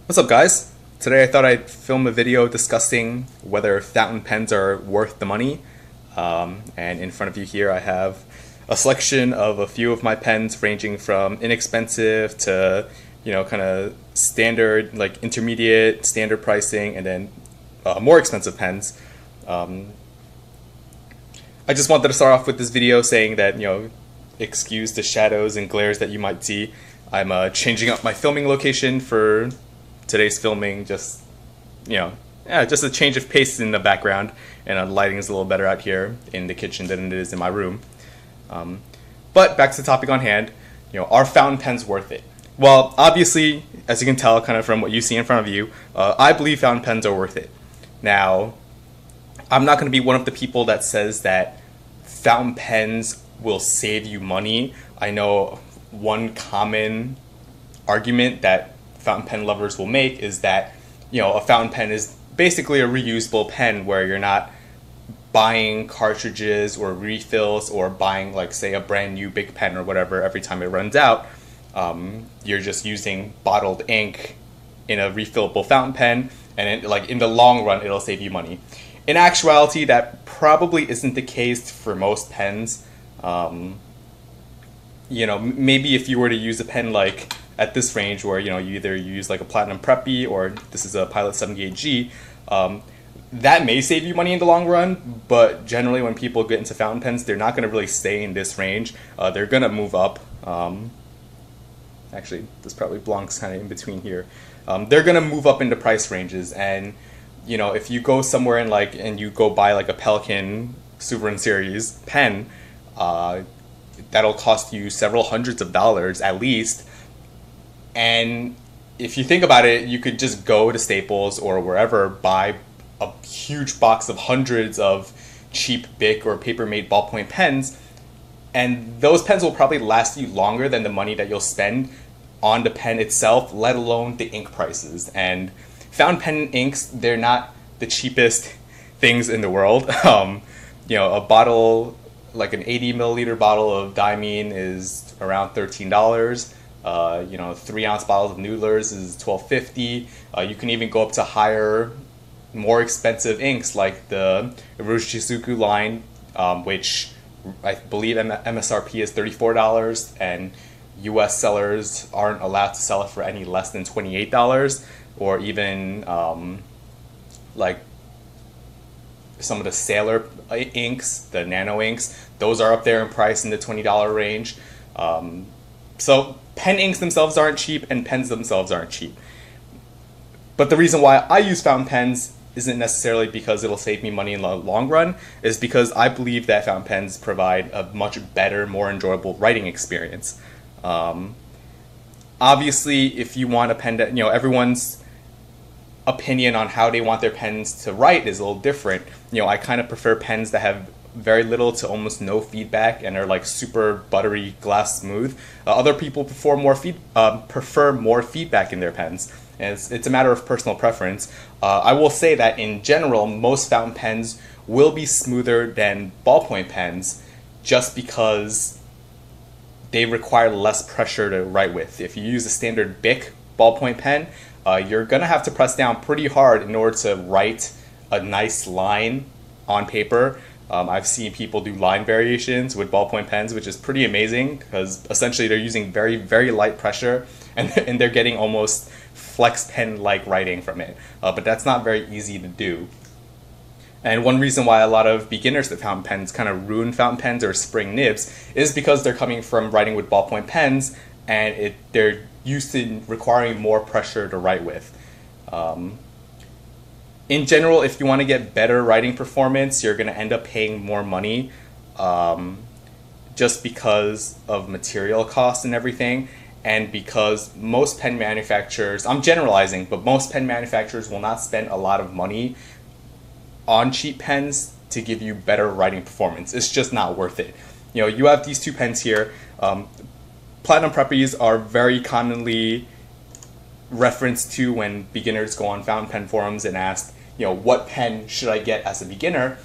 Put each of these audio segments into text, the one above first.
What's up, guys? Today I thought I'd film a video discussing whether fountain pens are worth the money. And in front of you here I have a selection of a few of my pens ranging from inexpensive to, kind of standard, like intermediate, standard pricing, and then more expensive pens. I just wanted to start off with this video saying that, excuse the shadows and glares that you might see. I'm changing up my filming location for today's filming, just just a change of pace in the background, and lighting is a little better out here in the kitchen than it is in my room. But back to the topic on hand, are fountain pens worth it? Well, obviously, as you can tell kind of from what you see in front of you, I believe fountain pens are worth it. Now, I'm not going to be one of the people that says that fountain pens will save you money. I know one common argument that fountain pen lovers will make is that a fountain pen is basically a reusable pen where you're not buying cartridges or refills or buying, like, say, a brand new big pen or whatever every time it runs out. You're just using bottled ink in a refillable fountain pen, and in the long run it'll save you money. In actuality, that probably isn't the case for most pens. Maybe if you were to use a pen like at this range where you either use like a Platinum Preppy or this is a Pilot 78G, that may save you money in the long run, but generally when people get into fountain pens, they're not going to really stay in this range. They're going to move up. Actually, this probably belongs kind of in between here. They're going to move up into price ranges, and if you go somewhere and you go buy like a Pelican Sovereign Series pen, that'll cost you several hundreds of dollars at least. And if you think about it, you could just go to Staples or wherever, buy a huge box of hundreds of cheap Bic or Papermate ballpoint pens, and those pens will probably last you longer than the money that you'll spend on the pen itself, let alone the ink prices. And fountain pen inks, they're not the cheapest things in the world. A bottle, like an 80 milliliter bottle of Diamine, is around $13. 3-ounce bottles of Noodlers is $12.50. You can even go up to higher, more expensive inks like the Urushi line, which I believe MSRP is $34, and US sellers aren't allowed to sell it for any less than $28, or even like some of the Sailor inks, the nano inks, those are up there in price in the $20 range. So pen inks themselves aren't cheap, and pens themselves aren't cheap. But the reason why I use fountain pens isn't necessarily because it'll save me money in the long run, is because I believe that fountain pens provide a much better, more enjoyable writing experience. Obviously, if you want a pen that, everyone's opinion on how they want their pens to write is a little different. I kind of prefer pens that have very little to almost no feedback and are like super buttery glass smooth. Other people prefer more feedback in their pens, and it's a matter of personal preference. I will say that in general, most fountain pens will be smoother than ballpoint pens, just because they require less pressure to write with. If you use a standard Bic ballpoint pen, you're gonna have to press down pretty hard in order to write a nice line on paper. I've seen people do line variations with ballpoint pens, which is pretty amazing, because essentially they're using very, very light pressure, and they're getting almost flex pen-like writing from it. But that's not very easy to do. And one reason why a lot of beginners at fountain pens kind of ruin fountain pens or spring nibs is because they're coming from writing with ballpoint pens, and they're used to requiring more pressure to write with. In general, if you want to get better writing performance, you're going to end up paying more money, just because of material costs and everything, and because most pen manufacturers, I'm generalizing, but most pen manufacturers will not spend a lot of money on cheap pens to give you better writing performance. It's just not worth it. You have these two pens here. Platinum Preppies are very commonly referenced to when beginners go on fountain pen forums and ask, what pen should I get as a beginner?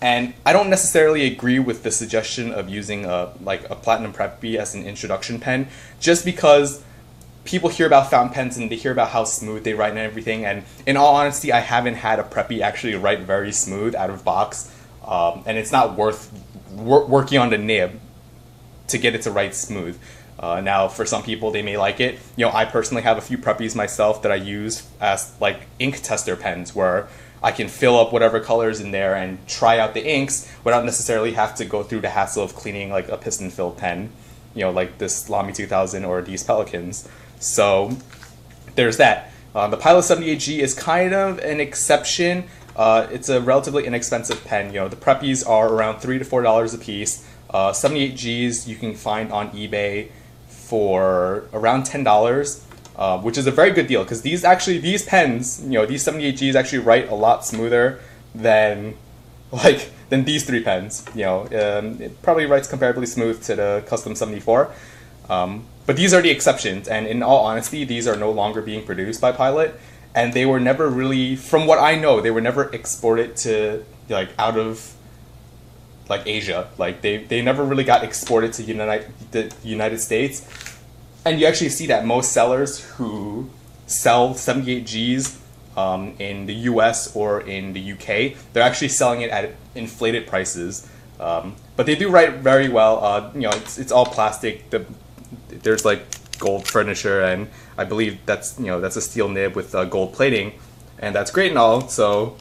And I don't necessarily agree with the suggestion of using a Platinum Preppy as an introduction pen, just because people hear about fountain pens and they hear about how smooth they write and everything. And in all honesty, I haven't had a preppy actually write very smooth out of box. And it's not worth working on the nib to get it to write smooth. Now, for some people, they may like it. I personally have a few preppies myself that I use as like ink tester pens, where I can fill up whatever colors in there and try out the inks without necessarily have to go through the hassle of cleaning like a piston-filled pen, like this Llama 2000 or these Pelicans. So there's that. The Pilot 78G is kind of an exception. It's a relatively inexpensive pen. The preppies are around $3 to $4 a piece. 78Gs you can find on eBay for around $10, which is a very good deal, because these pens, these 78Gs actually write a lot smoother than these three pens. It probably writes comparably smooth to the Custom 74. But these are the exceptions, and in all honesty, these are no longer being produced by Pilot, and they were never really, from what I know, they were never exported to out of Asia. They never really got exported to the United States. And you actually see that most sellers who sell 78Gs in the US or in the UK, they're actually selling it at inflated prices. But they do write very well. It's all plastic. There's gold furniture, and I believe that's a steel nib with gold plating, and that's great and all. So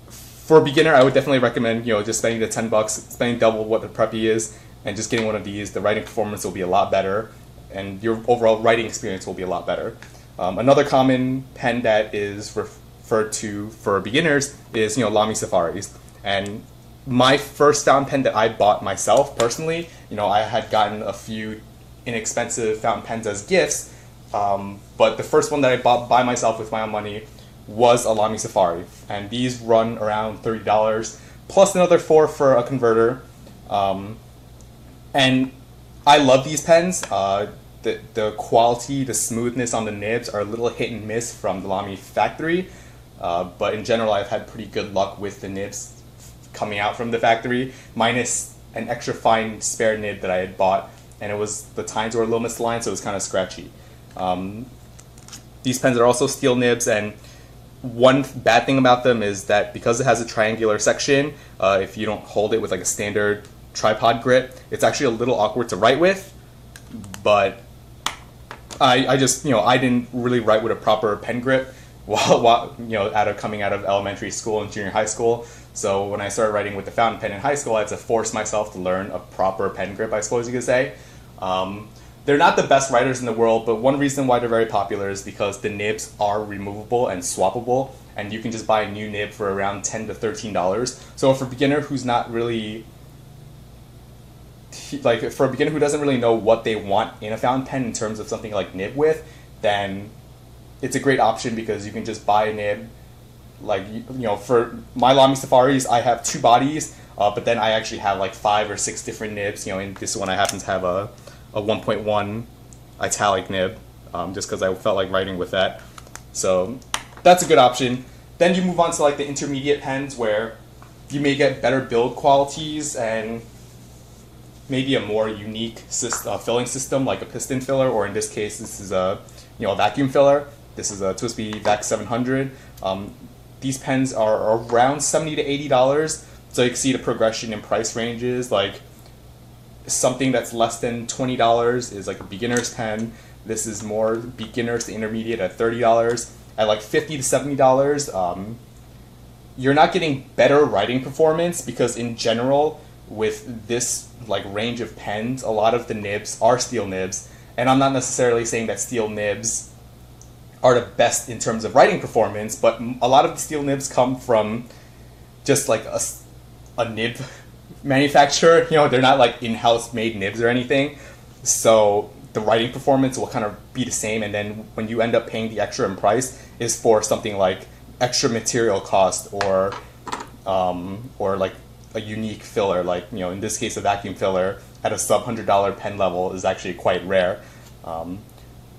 for a beginner, I would definitely recommend just spending the $10, spending double what the preppy is, and just getting one of these. The writing performance will be a lot better, and your overall writing experience will be a lot better. Another common pen that is referred to for beginners is Llama Safaris. And my first fountain pen that I bought myself personally, I had gotten a few inexpensive fountain pens as gifts, but the first one that I bought by myself with my own money was a Llama Safari, and these run around $30 plus another $4 for a converter. And I love these pens. The quality, the smoothness on the nibs are a little hit and miss from the Llama factory, but in general I've had pretty good luck with the nibs coming out from the factory, minus an extra fine spare nib that I had bought, and the tines were a little misaligned, so it was kind of scratchy. These pens are also steel nibs, and one bad thing about them is that because it has a triangular section, if you don't hold it with a standard tripod grip, it's actually a little awkward to write with. But I just I didn't really write with a proper pen grip while coming out of elementary school and junior high school. So when I started writing with the fountain pen in high school, I had to force myself to learn a proper pen grip, I suppose you could say. They're not the best writers in the world, but one reason why they're very popular is because the nibs are removable and swappable, and you can just buy a new nib for around $10 to $13. So for a beginner who's not really for a beginner who doesn't really know what they want in a fountain pen in terms of something like nib width, then it's a great option, because you can just buy a nib. For my Llama Safaris, I have two bodies, but then I actually have 5 or 6 different nibs. In this one I happen to have a 1.1 italic nib, just because I felt like writing with that. So that's a good option. Then you move on to the intermediate pens, where you may get better build qualities and maybe a more unique filling system, like a piston filler, or in this case, this is a vacuum filler. This is a TWSBI VAC 700. These pens are around $70 to $80, so you can see the progression in price ranges. Something that's less than $20 is a beginner's pen. This is more beginners to intermediate at $30. At $50 to $70, you're not getting better writing performance, because in general, with this range of pens, a lot of the nibs are steel nibs, and I'm not necessarily saying that steel nibs are the best in terms of writing performance, but a lot of the steel nibs come from just a nib manufacturer. They're not in-house made nibs or anything, so the writing performance will kind of be the same, and then when you end up paying the extra in price is for something like extra material cost, or a unique filler, in this case a vacuum filler at a sub $100 pen level is actually quite rare.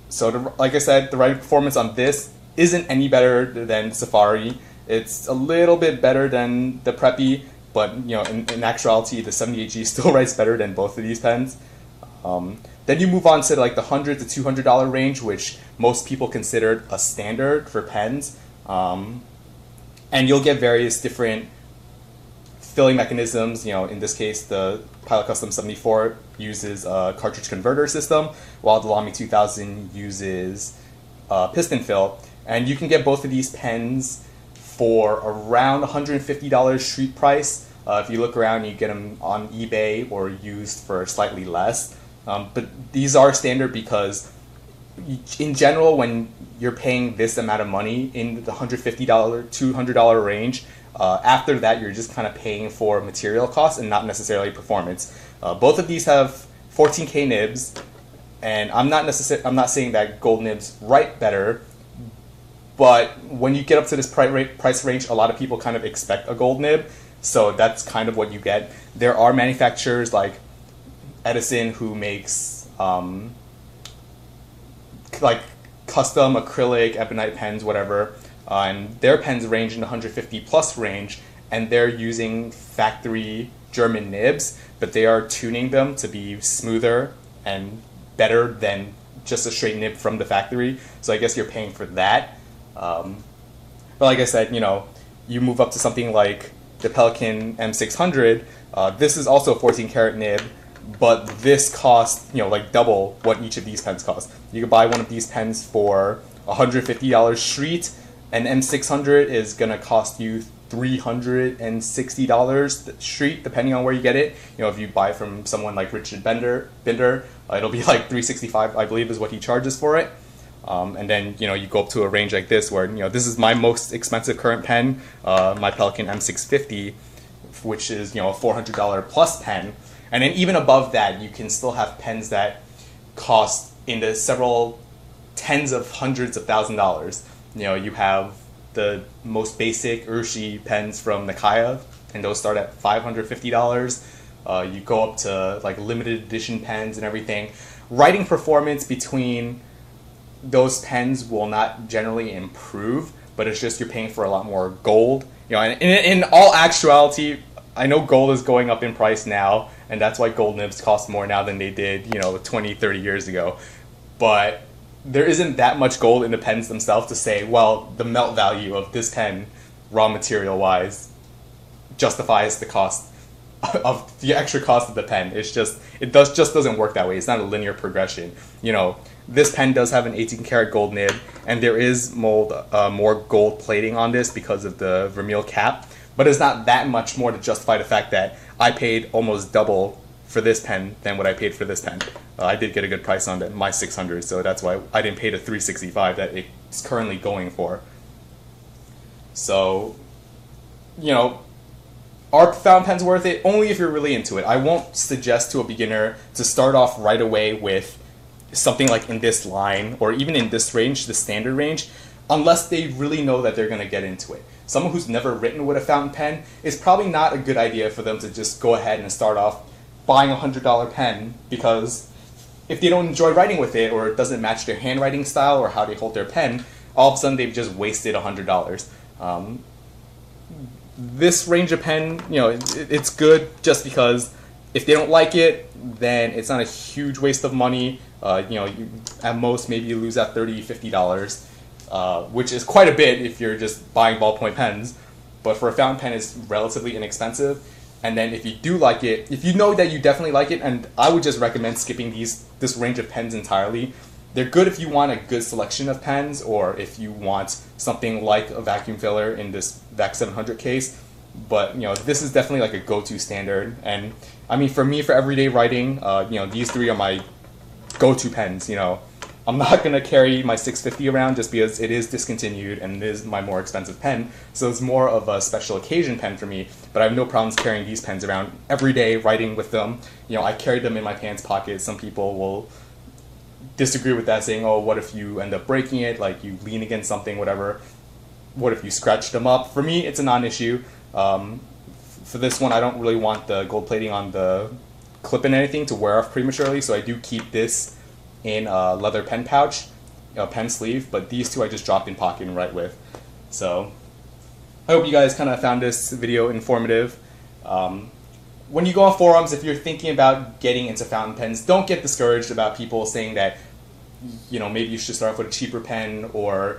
So like I said, the writing performance on this isn't any better than Safari. It's a little bit better than the preppy, but in actuality the 78G still writes better than both of these pens. Then you move on to like the $100 to $200 range, which most people consider a standard for pens. And you'll get various different filling mechanisms. You know, in this case, the Pilot Custom 74 uses a cartridge converter system, while the Lamy 2000 uses piston fill. And you can get both of these pens for around $150 street price. If you look around, you get them on eBay or used for slightly less. But these are standard because in general, when you're paying this amount of money in the $150 to $200 range, after that you're just kind of paying for material costs and not necessarily performance. Both of these have 14K nibs, and I'm not saying that gold nibs write better, but when you get up to this price range, a lot of people kind of expect a gold nib, so that's kind of what you get. There are manufacturers like Edison who makes like custom acrylic, ebonite pens, whatever, and their pens range in the 150 plus range, and they're using factory German nibs, but they are tuning them to be smoother and better than just a straight nib from the factory. So I guess you're paying for that. But like I said, you know, you move up to something like the Pelican M600. This is also a 14 karat nib, but this costs, you know, like double what each of these pens cost. You could buy one of these pens for $150 street, and M600 is gonna cost you $360 street, depending on where you get it. You know, if you buy from someone like Richard Binder, it'll be like $365, I believe, is what he charges for it. And then, you know, you go up to a range like this where, you know, this is my most expensive current pen, my Pelican M650, which is, you know, a $400 plus pen. And then even above that, you can still have pens that cost in the several tens of hundreds of $1,000s. You know, you have the most basic Urshi pens from Nakaya, and those start at $550. You go up to like limited edition pens and everything. Writing performance between those pens will not generally improve, but it's just you're paying for a lot more gold. You know, and in all actuality, I know gold is going up in price now, and that's why gold nibs cost more now than they did, you know, 20, 30 years ago. But there isn't that much gold in the pens themselves to say, well, the melt value of this pen, raw material wise, justifies the cost of the extra cost of the pen. It's just, just doesn't work that way. It's not a linear progression. You know, this pen does have an 18 karat gold nib, and there is more gold plating on this because of the vermeil cap, but it's not that much more to justify the fact that I paid almost double for this pen than what I paid for this pen. I did get a good price on my 600, so that's why I didn't pay the $365 that it's currently going for. So, you know, are fountain pens worth it? Only if you're really into it. I won't suggest to a beginner to start off right away with something like in this line, or even in this range, the standard range, unless they really know that they're going to get into it. Someone who's never written with a fountain pen, it's probably not a good idea for them to just go ahead and start off buying a $100 pen, because if they don't enjoy writing with it, or it doesn't match their handwriting style or how they hold their pen, all of a sudden they've just wasted $100. This range of pen, you know, it's good just because if they don't like it, then it's not a huge waste of money. You know, at most maybe you lose that $30, $50, which is quite a bit if you're just buying ballpoint pens. But for a fountain pen, it's relatively inexpensive. And then if you do like it, if you know that you definitely like it, and I would just recommend skipping this range of pens entirely. They're good if you want a good selection of pens, or if you want something like a vacuum filler in this VAC 700 case. But, you know, this is definitely like a go-to standard. And I mean, for me, for everyday writing, you know, these three are my go-to pens. You know, I'm not going to carry my 650 around just because it is discontinued and it is my more expensive pen. So it's more of a special occasion pen for me, but I have no problems carrying these pens around every day, writing with them. You know, I carry them in my pants pocket. Some people will disagree with that, saying, oh, what if you end up breaking it, like you lean against something, whatever. What if you scratch them up? For me, it's a non-issue. For this one, I don't really want the gold plating on the clip and anything to wear off prematurely, so I do keep this in a leather pen pouch, a pen sleeve, but these two I just drop in pocket and write with. So I hope you guys kind of found this video informative. when you go on forums, if you're thinking about getting into fountain pens, don't get discouraged about people saying that, you know, maybe you should start off with a cheaper pen, or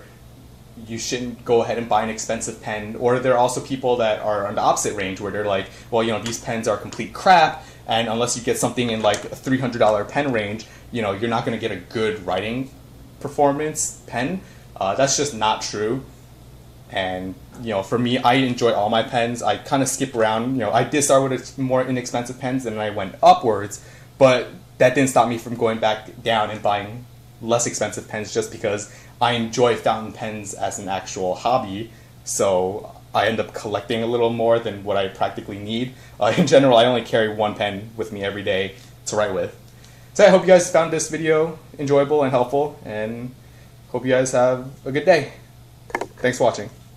you shouldn't go ahead and buy an expensive pen. Or there are also people that are on the opposite range where they're like, well, you know, these pens are complete crap, and unless you get something in like a $300 pen range, you know, you're not going to get a good writing performance pen. That's just not true. And, you know, for me, I enjoy all my pens. I kind of skip around. You know, I did start with more inexpensive pens, and then I went upwards, but that didn't stop me from going back down and buying less expensive pens, just because I enjoy fountain pens as an actual hobby. So I end up collecting a little more than what I practically need. In general, I only carry one pen with me every day to write with. So I hope you guys found this video enjoyable and helpful, and hope you guys have a good day. Thanks for watching.